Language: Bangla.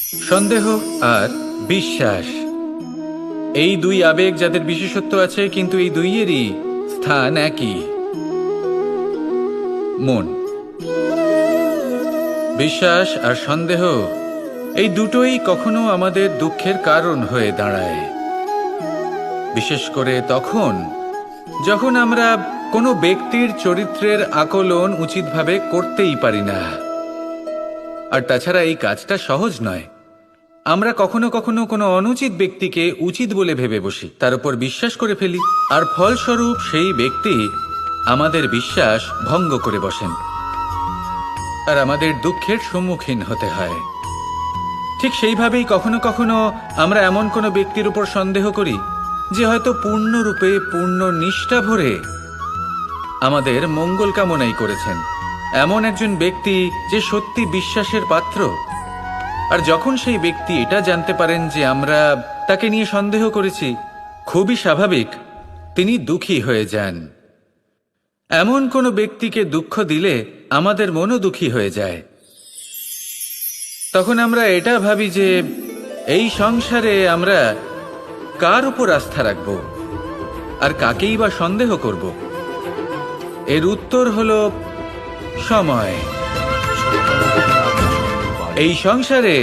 সন্দেহ আর বিশ্বাস, এই দুই আবেগ যাদের বিশেষত্ব আছে, কিন্তু এই দুইয়েরই স্থান একই, মন। বিশ্বাস আর সন্দেহ এই দুটোই কখনো আমাদের দুঃখের কারণ হয়ে দাঁড়ায়, বিশেষ করে তখন যখন আমরা কোনো ব্যক্তির চরিত্রের আকলন উচিতভাবে করতেই পারি না। আর তাছাড়া এই কাজটা সহজ নয়। আমরা কখনো কখনো কোনো অনুচিত ব্যক্তিকে উচিত বলে ভেবে বসি, তার উপর বিশ্বাস করে ফেলি, আর ফলস্বরূপ সেই ব্যক্তি আমাদের বিশ্বাস ভঙ্গ করে বসেন, আর আমাদের দুঃখের সম্মুখীন হতে হয়। ঠিক সেইভাবেই কখনো কখনো আমরা এমন কোনো ব্যক্তির উপর সন্দেহ করি যে হয়তো পূর্ণরূপে পূর্ণ নিষ্ঠা ভরে আমাদের মঙ্গল কামনাই করেছেন, এমন একজন ব্যক্তি যে সত্যি বিশ্বাসের পাত্র। আর যখন সেই ব্যক্তি এটা জানতে পারেন যে আমরা তাকে নিয়ে সন্দেহ করেছি, খুবই স্বাভাবিক তিনি দুঃখী হয়ে যান। এমন কোনো ব্যক্তিকে দুঃখ দিলে আমাদের মনও দুঃখী হয়ে যায়। তখন আমরা এটা ভাবি যে এই সংসারে আমরা কার উপর আস্থা রাখব আর কাকেই বা সন্দেহ করব। এর উত্তর হলো সময়। এই সংসারে